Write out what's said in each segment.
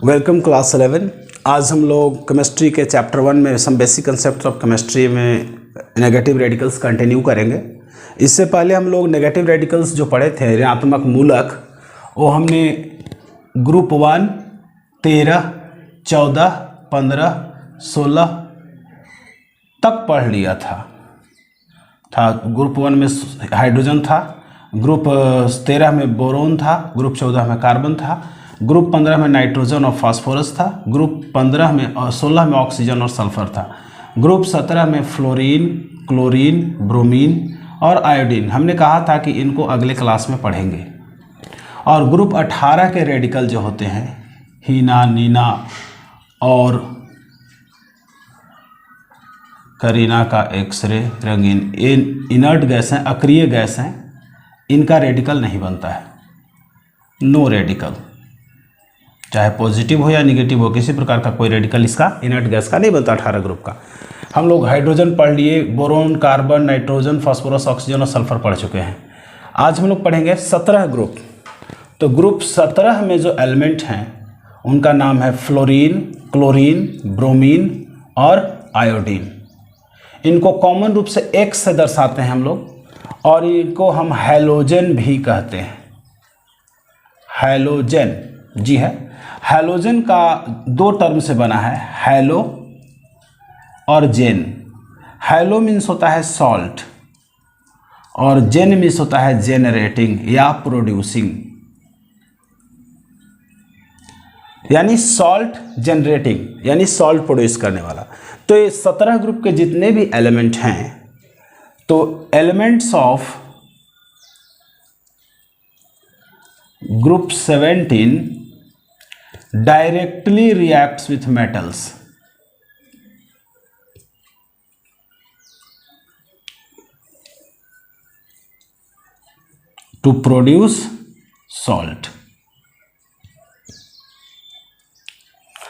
Welcome class 11। आज हम लोग केमिस्ट्री के चैप्टर 1 में some basic concept of chemistry में नेगेटिव रेडिकल्स कंटिन्यू करेंगे। इससे पहले हम लोग नेगेटिव रेडिकल्स जो पढ़े थे ऋणात्मक मूलक, वो हमने ग्रुप 1 13, 14, 15, 16 तक पढ़ लिया था। ग्रुप 1 में हाइड्रोजन था, ग्रुप 13 में बोरोन था, ग्रुप 14 में कार्बन था, ग्रुप 15 में नाइट्रोजन और फास्फोरस था, ग्रुप 15 में और 16 में ऑक्सीजन और सल्फर था, ग्रुप 17 में फ्लोरीन, क्लोरीन, ब्रोमीन और आयोडीन। हमने कहा था कि इनको अगले क्लास में पढ़ेंगे। और ग्रुप 18 के रेडिकल जो होते हैं हीना, नीना और करीना का एक्सरे, रंगीन, इनर्ट गैस हैं, अक्रिय गैस हैं, इनका रेडिकल नहीं बनता है। नो रेडिकल, चाहे पॉजिटिव हो या निगेटिव हो, किसी प्रकार का कोई रेडिकल इसका इनर्ट गैस का नहीं बनता 18 ग्रुप का। हम लोग हाइड्रोजन पढ़ लिए, boron, carbon, nitrogen, phosphorus, oxygen और सल्फर पढ़ चुके हैं। आज हम लोग पढ़ेंगे 17 ग्रुप। तो ग्रुप 17 में जो एलिमेंट हैं उनका नाम है फ्लोरीन, क्लोरीन, ब्रोमीन और आयोडीन। इनको कॉमन रूप से X से दर्शाते हैं हम लोग, और इनको हम हैलोजन भी कहते हैं। हैलोजन, जी है, हैलोजन का दो टर्म से बना है, हैलो और जेन। हैलो मीन्स होता है सॉल्ट और जेन मीन्स होता है जेनरेटिंग या प्रोड्यूसिंग, यानी सॉल्ट जनरेटिंग, यानी सॉल्ट प्रोड्यूस करने वाला। तो ये 17 ग्रुप के जितने भी एलिमेंट हैं, तो elements of group 17 directly reacts with metals to produce salt।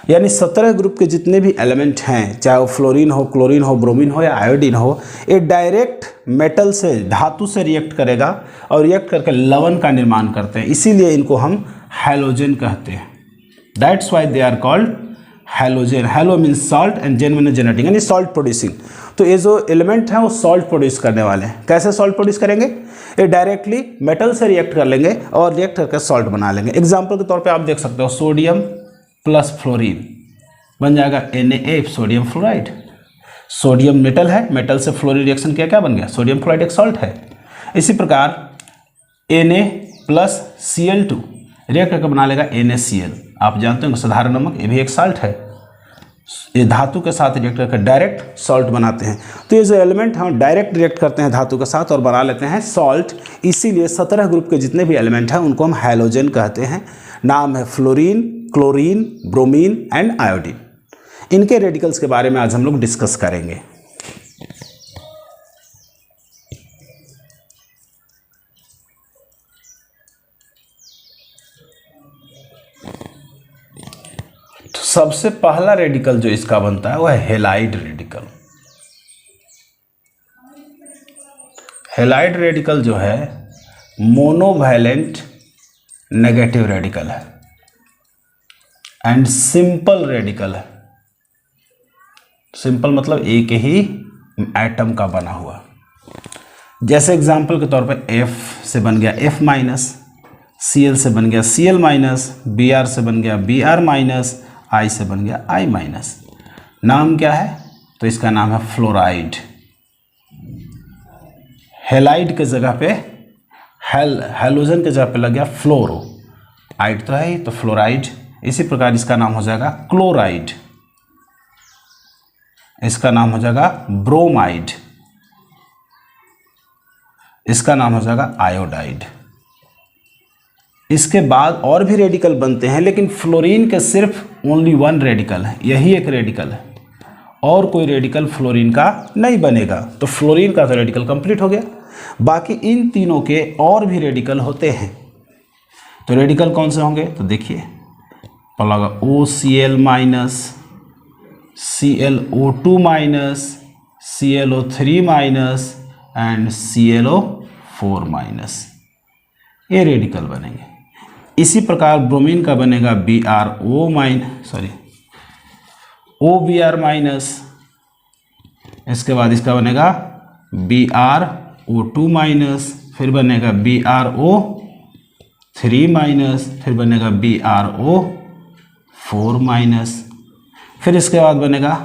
यानी 17 ग्रुप के जितने भी एलिमेंट हैं, चाहे वो फ्लोरीन हो, क्लोरीन हो, ब्रोमीन हो या आयोडीन हो, ये डायरेक्ट मेटल से, धातु से रिएक्ट करेगा और रिएक्ट करके लवण का निर्माण करते हैं। इसीलिए इनको हम हैलोजन कहते हैं। That's why they are called halogen। Halo means salt and gen means generating, यानी सॉल्ट प्रोड्यूसिंग। तो ये जो एलिमेंट हैं वो सॉल्ट प्रोड्यूस करने वाले हैं। कैसे सॉल्ट प्रोड्यूस करेंगे? ये डायरेक्टली मेटल से रिएक्ट कर लेंगे और रिएक्ट करके सॉल्ट बना लेंगे। एग्जाम्पल के तौर पे आप देख सकते हो, सोडियम प्लस फ्लोरीन बन जाएगा Na, sodium fluoride. Sodium metal है, मेटल से फ्लोरीन रिएक्शन किया, क्या बन गया? सोडियम फ्लोराइड एक सॉल्ट है। इसी प्रकार Na प्लस Cl2 रिएक्ट करके बना लेगा NaCl। आप जानते हो साधारण नमक, ये भी एक साल्ट है। ये धातु के साथ रिएक्ट करके डायरेक्ट सॉल्ट बनाते हैं। तो ये जो एलिमेंट हम डायरेक्ट रिएक्ट करते हैं धातु के साथ और बना लेते हैं सॉल्ट। इसीलिए 17 ग्रुप के जितने भी एलिमेंट हैं उनको हम हैलोजन कहते हैं। नाम है fluorine, chlorine, bromine and iodine. इनके रेडिकल्स के बारे में आज हम लोग डिस्कस करेंगे। सबसे पहला रेडिकल जो इसका बनता है वह है हेलाइड रेडिकल। हेलाइड रेडिकल जो है मोनोवैलेंट नेगेटिव रेडिकल है एंड सिंपल रेडिकल है। सिंपल मतलब एक ही एटम का बना हुआ। जैसे एग्जांपल के तौर पर F से बन गया F माइनस, Cl से बन गया Cl माइनस, Br से बन गया Br माइनस, I से बन गया I माइनस। नाम क्या है? तो इसका नाम है फ्लोराइड। हेलाइड के जगह पे हैलोजन के जगह पे लग गया फ्लोरो। आइड तो है ही, तो फ्लोराइड। इसी प्रकार इसका नाम हो जाएगा क्लोराइड, इसका नाम हो जाएगा ब्रोमाइड, इसका नाम हो जाएगा आयोडाइड। इसके बाद और भी रेडिकल बनते हैं, लेकिन फ्लोरीन के सिर्फ ओनली वन रेडिकल है, यही एक रेडिकल है, और कोई रेडिकल फ्लोरीन का नहीं बनेगा। तो फ्लोरीन का तो रेडिकल कंप्लीट हो गया। बाकी इन तीनों के और भी रेडिकल होते हैं। तो रेडिकल कौन से होंगे? तो देखिए, पहला OCl minus, ClO2 minus, ClO3 minus and ClO4 minus, ये रेडिकल बनेंगे। इसी प्रकार ब्रोमीन का बनेगा OBr माइनस, इसके बाद इसका बनेगा BrO2 माइनस, फिर बनेगा BrO3 माइनस, फिर बनेगा BrO4 माइनस, फिर इसके बाद बनेगा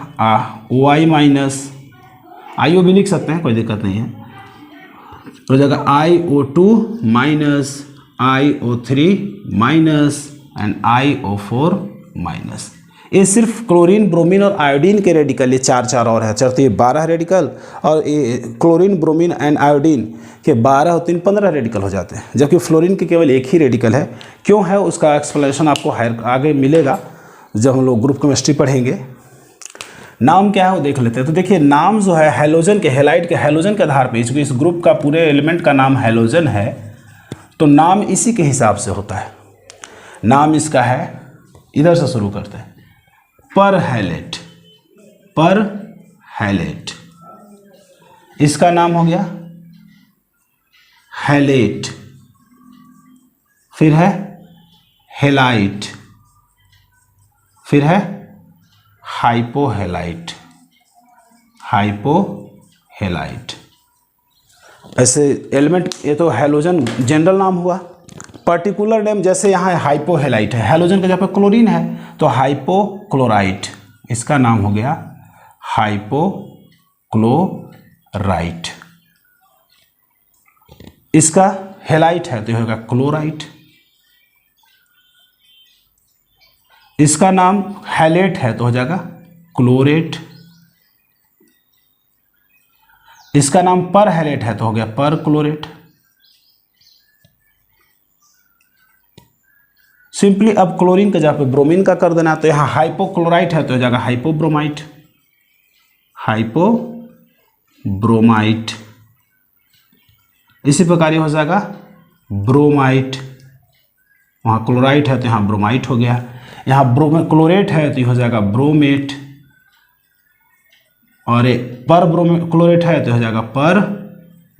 OI माइनस, IO भी लिख सकते हैं, कोई दिक्कत नहीं है, हो जाएगा IO2 minus, IO3 minus and IO4 minus. ये सिर्फ क्लोरीन, ब्रोमीन और आयोडीन के रेडिकल, ये चार और है, चलते ये 12 रेडिकल, और ये क्लोरीन, ब्रोमीन एंड आयोडीन के 12 और 3 15 रेडिकल हो जाते हैं, जबकि फ्लोरीन के केवल एक ही रेडिकल है। क्यों है उसका एक्सप्लेनेशन आपको आगे मिलेगा जब हम लोग ग्रुप केमिस्ट्री पढ़ेंगे। नाम क्या है वो देख लेते हैं। तो देखिए नाम जो है हैलोजन के, हैलाइड के हैलोजन के आधार पर, इस ग्रुप का पूरे एलिमेंट का नाम हैलोजन है, तो नाम इसी के हिसाब से होता है। नाम इसका है, इधर से शुरू करते हैं, पर हैलेट, इसका नाम हो गया हैलेट, फिर है हेलाइट, फिर है हाइपोहेलाइट, ऐसे एलिमेंट, ये तो हैलोजन जनरल नाम हुआ। पर्टिकुलर नेम जैसे यहाँ हाइपोहेलाइट है, हैलोजन का जहाँ पर क्लोरीन है तो हाइपोक्लोराइट, इसका नाम हो गया हाइपोक्लोराइट। इसका हेलाइट है तो होगा क्लोराइट। इसका नाम हैलेट है तो हो जाएगा क्लोरेट। इसका नाम पर हैलेट है तो हो गया पर क्लोरेट। सिंपली अब क्लोरीन का जहाँ पे ब्रोमीन का कर देना, तो यहाँ हाइपोक्लोराइट है तो हो जाएगा हाइपोब्रोमाइट, इसी प्रकार ये हो जाएगा ब्रोमाइट। वहाँ क्लोराइट है तो यहाँ ब्रोमाइट हो गया। यहाँ क्लोरेट है तो ये हो जाएगा ब्रोमेट, और पर क्लोरेट है तो हो जाएगा पर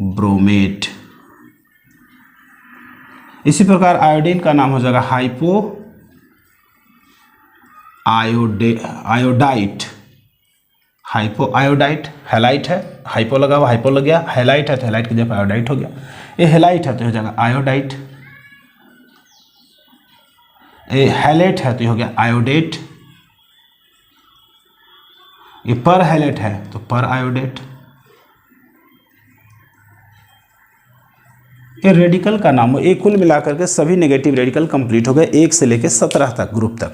ब्रोमेट। इसी प्रकार आयोडीन का नाम हो जाएगा हाइपोआयोडाइट। हैलाइट है, हाइपो लगा हुआ हाइपो लग गया, हैलाइट है तो हैलाइट की जगह आयोडाइट हो गया। ये हैलाइट है तो हो जाएगा आयोडाइट। ये हैलेट है तो ये हो गया आयोडेट। ये पर हैलेट है तो पर आयोडेट। ये रेडिकल का नाम हो। एक कुल मिलाकर के सभी नेगेटिव रेडिकल कंप्लीट हो गए, 1 से लेकर 17 तक ग्रुप तक।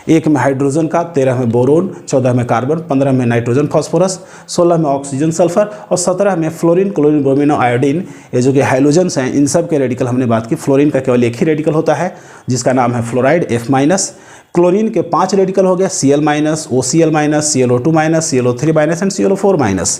1 में हाइड्रोजन का, 13 में बोरोन, 14 में कार्बन, 15 में नाइट्रोजन फास्फोरस, 16 में ऑक्सीजन सल्फर और 17 में फ्लोरीन, क्लोरीन, ब्रोमीन और आयोडीन। ये जो कि हाइड्रोजन्स हैं इन सब के रेडिकल हमने बात की। फ्लोरीन का केवल एक ही रेडिकल होता है जिसका नाम है फ्लोराइड F-। क्लोरीन के 5 रेडिकल हो गए Cl-, OCl-, ClO2-, ClO3- and ClO4-।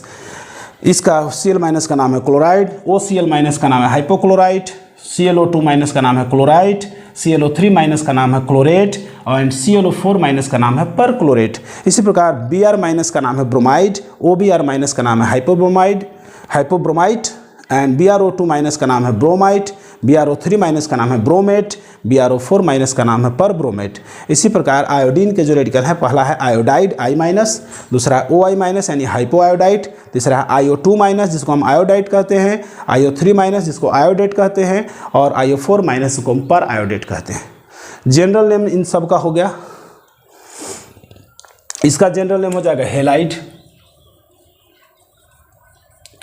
इसका Cl- का नाम है क्लोराइड, OCl- का नाम है हाइपोक्लोराइट, ClO2- का नाम है क्लोराइट, ClO3- का नाम है क्लोरेट और ClO4- का नाम है परक्लोरेट। इसी प्रकार Br- का नाम है ब्रोमाइड, OBr- का नाम है हाइपोब्रोमाइट एंड BrO2- का नाम है ब्रोमाइट, BrO3- का नाम है ब्रोमेट, BrO4- का नाम है परब्रोमेट। इसी प्रकार आयोडीन के जो रेडिकल है, पहला है आयोडाइड I-, दूसरा है OI- यानी हाइपोआयोडाइट, तीसरा है IO2- जिसको हम आयोडाइट कहते हैं, IO3- जिसको आयोडेट कहते हैं और IO4- जिसको हम पर आयोडेट कहते हैं। जनरल नेम इन सब का हो गया। इसका जनरल नेम हो जाएगा हेलाइड।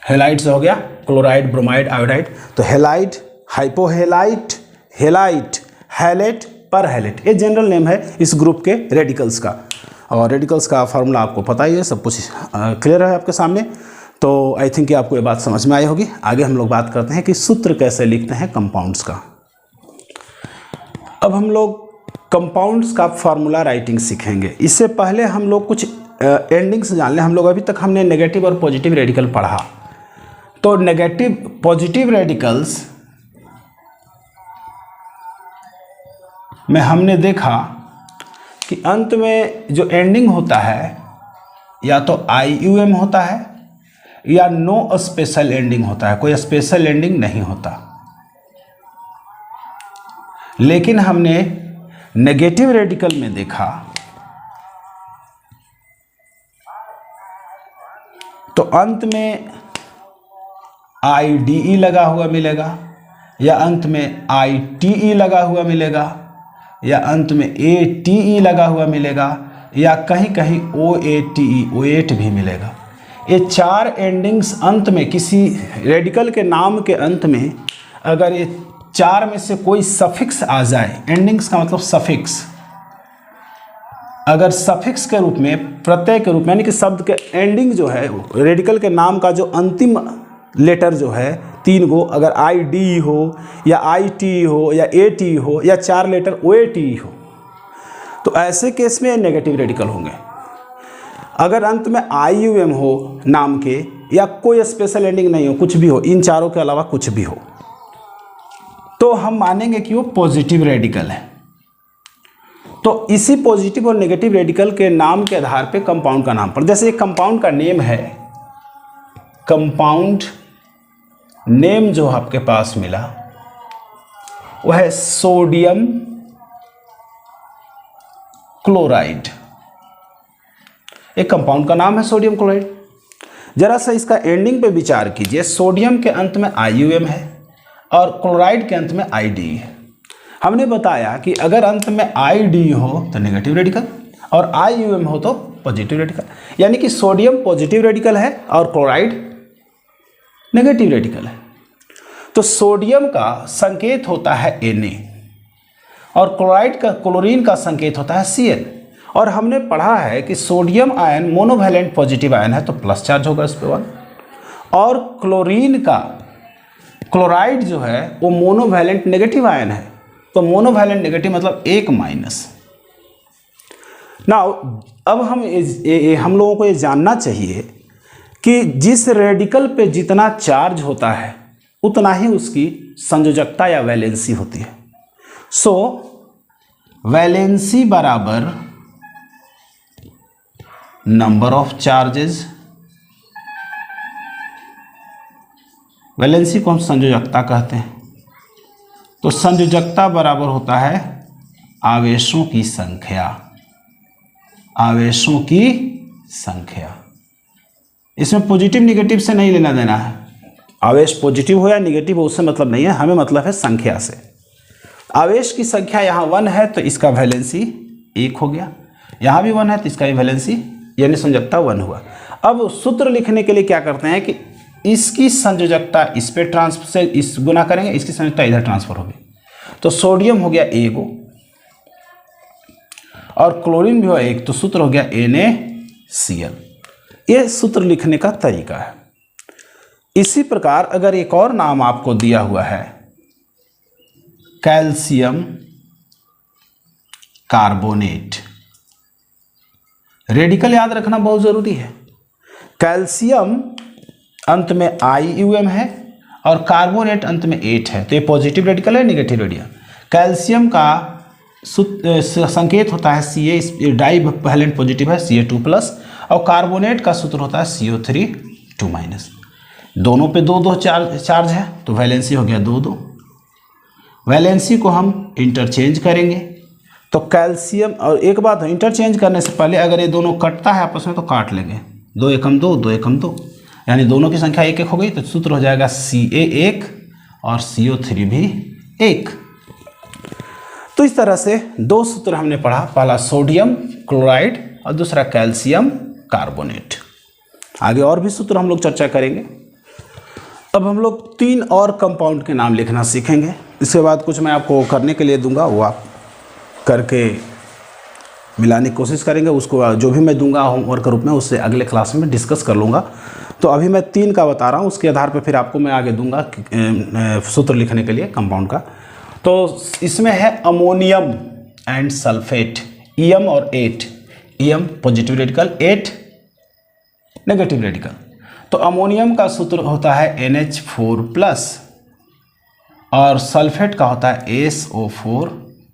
हेलाइड से हो गया क्लोराइड, ब्रोमाइड, आयोडाइड। तो हेलाइड, हाइपोहेलाइट, हेलाइट, हैलेट, परहैलेट, ये जनरल नेम है इस ग्रुप के रेडिकल्स का। और रेडिकल्स का फार्मूला आपको पता ही है, सब कुछ क्लियर है आपके सामने। तो आई थिंक कि आपको ये बात समझ में आई होगी। आगे हम लोग बात करते हैं कि सूत्र कैसे लिखते हैं कंपाउंड्स का। अब हम लोग कंपाउंड्स का फार्मूला राइटिंग सीखेंगे। इससे पहले हम लोग कुछ एंडिंग्स जान लें। हम लोग अभी तक हमने नेगेटिव और पॉजिटिव रेडिकल पढ़ा। तो नेगेटिव पॉजिटिव रेडिकल्स में हमने देखा कि अंत में जो एंडिंग होता है या तो IUM होता है या नो स्पेशल एंडिंग होता है, कोई स्पेशल एंडिंग नहीं होता। लेकिन हमने नेगेटिव रेडिकल में देखा तो अंत में IDE लगा हुआ मिलेगा, या अंत में ITE लगा हुआ मिलेगा, या अंत में ATE लगा हुआ मिलेगा, या कहीं कहीं OATE भी मिलेगा। ये 4 एंडिंग्स अंत में किसी रेडिकल के नाम के अंत में अगर ये 4 में से कोई सफिक्स आ जाए, एंडिंग्स का मतलब सफिक्स, अगर सफिक्स के रूप में, प्रत्यय के रूप में, यानी कि शब्द के एंडिंग जो है, रेडिकल के नाम का जो अंतिम लेटर जो है 3 गो, अगर IDE हो या ITE हो या ATE हो या 4 लेटर OATE हो, तो ऐसे केस में नेगेटिव रेडिकल होंगे। अगर अंत में IUM हो नाम के, या कोई स्पेशल एंडिंग नहीं हो, कुछ भी हो, इन चारों के अलावा कुछ भी हो, तो हम मानेंगे कि वो पॉजिटिव रेडिकल है। तो इसी पॉजिटिव और नेगेटिव रेडिकल के नाम के आधार पे कंपाउंड का नाम पर, जैसे एक कंपाउंड का नेम है, कंपाउंड नेम जो आपके पास मिला वह है सोडियम क्लोराइड। एक कंपाउंड का नाम है सोडियम क्लोराइड। जरा सा इसका एंडिंग पे विचार कीजिए। सोडियम के अंत में IUM है और क्लोराइड के अंत में IDE है। हमने बताया कि अगर अंत में IDE हो तो नेगेटिव रेडिकल और IUM हो तो पॉजिटिव रेडिकल, यानी कि सोडियम पॉजिटिव रेडिकल है और क्लोराइड नेगेटिव रेडिकल है। तो सोडियम का संकेत होता है Na और क्लोराइड का, क्लोरीन का संकेत होता है Cl। और हमने पढ़ा है कि sodium ion monovalent positive ion है तो प्लस चार्ज होगा इस पे 1, और क्लोरीन का, क्लोराइड जो है वो मोनोवैलेंट नेगेटिव आयन है तो मोनोवैलेंट नेगेटिव मतलब 1 माइनस। नाउ अब हम लोगों को ये जानना चाहिए कि जिस रेडिकल पे जितना चार्ज होता है उतना ही उसकी संयोजकता या वैलेंसी होती है। सो वैलेंसी बराबर नंबर ऑफ चार्जेस, वैलेंसी को हम संयोजकता कहते हैं। तो संयोजकता बराबर होता है आवेशों की संख्या, आवेशों की संख्या। इसमें पॉजिटिव निगेटिव से नहीं लेना देना है, आवेश पॉजिटिव हो या निगेटिव हो उससे मतलब नहीं है, हमें मतलब है संख्या से। आवेश की संख्या यहाँ 1 है तो इसका वैलेंसी 1 हो गया, यहाँ भी 1 है तो इसका भी वैलेंसी यानी संयोजकता 1 हुआ। अब सूत्र लिखने के लिए क्या करते हैं कि इसकी संयोजकता इस पे ट्रांसफर से इस गुना करेंगे, इसकी संयोजकता इधर ट्रांसफर होगी। तो सोडियम हो गया एगो और क्लोरीन भी हुआ 1, तो सूत्र हो गया NaCl। ये सूत्र लिखने का तरीका है। इसी प्रकार अगर एक और नाम आपको दिया हुआ है कैल्शियम कार्बोनेट, रेडिकल याद रखना बहुत जरूरी है। कैल्शियम अंत में IUM है और कार्बोनेट अंत में 8 है, तो ये पॉजिटिव रेडिकल है नेगेटिव रेडिकल। कैल्शियम का संकेत होता है Ca, डाई वैलेंट पॉजिटिव है Ca2+, और कार्बोनेट का सूत्र होता है CO3 2-। दोनों पे 2-2 चार्ज है तो वैलेंसी हो गया 2-2। वैलेंसी को हम इंटरचेंज करेंगे तो कैल्शियम, और एक बात है इंटरचेंज करने से पहले अगर ये दोनों कटता है आपस में तो काट लेंगे, 2 एकम 2, 2 एकम 2, यानी दोनों की संख्या 1-1 हो गई तो सूत्र हो जाएगा Ca1 और CO3 भी 1। तो इस तरह से 2 सूत्र हमने पढ़ा, पहला सोडियम क्लोराइड और दूसरा कैल्शियम कार्बोनेट। आगे और भी सूत्र हम लोग चर्चा करेंगे। अब हम लोग 3 और कंपाउंड के नाम लिखना सीखेंगे। इसके बाद कुछ मैं आपको करने के लिए दूंगा, वो आप करके मिलाने की कोशिश करेंगे। उसको जो भी मैं दूंगा होमवर्क के रूप में उससे अगले क्लास में डिस्कस कर लूँगा। तो अभी मैं 3 का बता रहा हूँ, उसके आधार पर फिर आपको मैं आगे दूंगा सूत्र लिखने के लिए कंपाउंड का। तो इसमें है अमोनियम एंड सल्फेट, EM और 8, EM positive radical, 8 negative radical. तो अमोनियम का सूत्र होता है NH4+ और सल्फेट का होता है SO4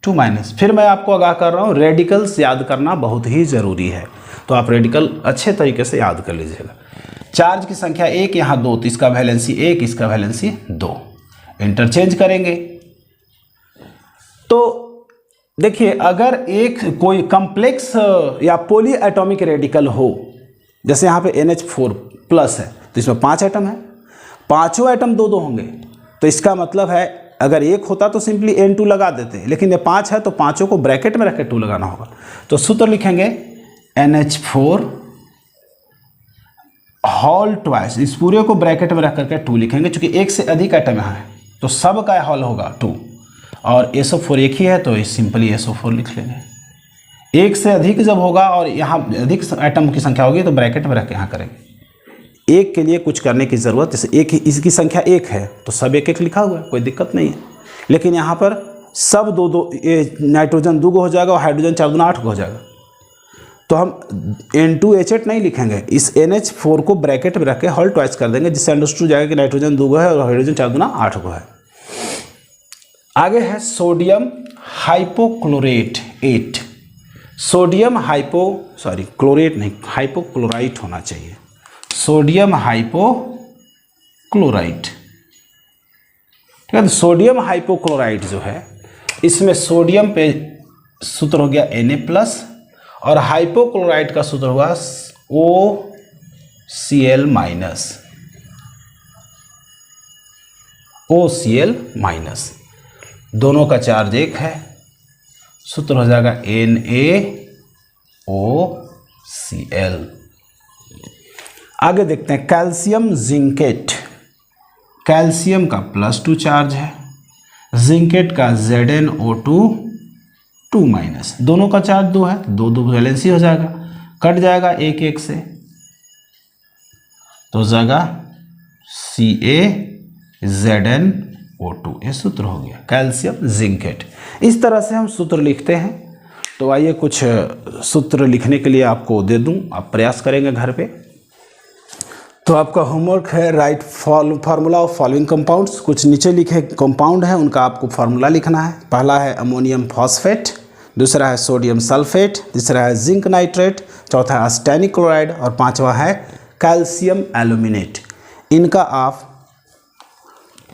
2-। फिर मैं आपको आगाह कर रहा हूँ, रेडिकल्स याद करना बहुत ही ज़रूरी है, तो आप रेडिकल अच्छे तरीके से याद कर लीजिएगा। चार्ज की संख्या 1, यहाँ 2, तो इसका वैलेंसी 1, इसका वैलेंसी 2। इंटरचेंज करेंगे तो देखिए, अगर एक कोई कॉम्प्लेक्स या पॉली एटॉमिक रेडिकल हो, जैसे यहाँ पे NH4+ है तो इसमें 5 एटम है, पांचों एटम 2-2 होंगे, तो इसका मतलब है अगर एक होता तो सिंपली N2 लगा देते, लेकिन ये 5 है तो पांचों को ब्रैकेट में रख के 2 लगाना होगा। तो सूत्र लिखेंगे NH4 होल ट्वाइस, इस पूरे को ब्रैकेट में रख करके 2 लिखेंगे, क्योंकि एक से अधिक एटम यहाँ है तो सब का होल होगा 2, और SO4 एक ही है तो सिंपली SO4 लिख लेंगे। एक से अधिक जब होगा और यहाँ अधिक एटम की संख्या होगी तो ब्रैकेट में रख के यहाँ करेंगे। एक के लिए कुछ करने की ज़रूरत, जैसे एक इसकी संख्या 1 है तो सब 1-1 लिखा हुआ है, कोई दिक्कत नहीं है। लेकिन यहाँ पर सब 2-2, नाइट्रोजन 2 हो जाएगा और हाइड्रोजन 4 दूना 8 हो जाएगा, तो हम N2H8 नहीं लिखेंगे, इस NH4 को ब्रैकेट में रख के होल ट्वाइस कर देंगे, जिससे अंडरस्टूड जाएगा कि नाइट्रोजन 2 है और हाइड्रोजन 4 दूना 8 है। आगे है सोडियम हाइपोक्लोरेट 8, सोडियम क्लोरेट नहीं, हाइपोक्लोराइट होना चाहिए, सोडियम हाइपोक्लोराइट। ठीक है, तो सोडियम हाइपोक्लोराइट जो है, इसमें सोडियम पे सूत्र हो गया Na+ और हाइपोक्लोराइट का सूत्र होगा OCl-, दोनों का चार्ज 1 है, सूत्र हो जाएगा NaOCl। आगे देखते हैं कैल्शियम जिंकेट, कैल्शियम का +2 चार्ज है, जिंकेट का ZnO2 2-, दोनों का चार्ज 2 है, 2-2 वैलेंसी हो जाएगा, कट जाएगा 1-1 से, तो जाएगा CaZnO2, ये सूत्र हो गया कैल्शियम जिंकेट। इस तरह से हम सूत्र लिखते हैं। तो आइए कुछ सूत्र लिखने के लिए आपको दे दूं, आप प्रयास करेंगे घर पे। तो आपका होमवर्क है right formula of following compounds, कुछ नीचे लिखे कंपाउंड है उनका आपको फार्मूला लिखना है। पहला है अमोनियम फॉस्फेट, दूसरा है सोडियम सल्फेट, तीसरा है जिंक नाइट्रेट, चौथा है आर्सेनिक क्लोराइड और पांचवा है कैल्शियम एल्यूमिनेट। इनका आप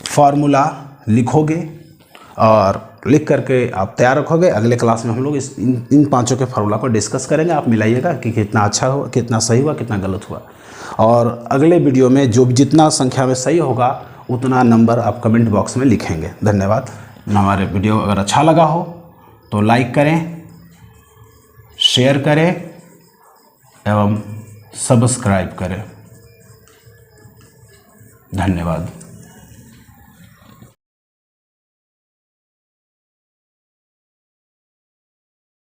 फार्मूला लिखोगे और लिख करके आप तैयार रखोगे। अगले क्लास में हम लोग इन पांचों के फार्मूला को डिस्कस करेंगे, आप मिलाइएगा कि कितना अच्छा हुआ, कितना सही हुआ, कितना गलत हुआ। और अगले वीडियो में जो जितना संख्या में सही होगा उतना नंबर आप कमेंट बॉक्स में लिखेंगे। धन्यवाद। हमारे वीडियो अगर अच्छा लगा हो तो लाइक करें, शेयर करें एवं सब्सक्राइब करें। धन्यवाद।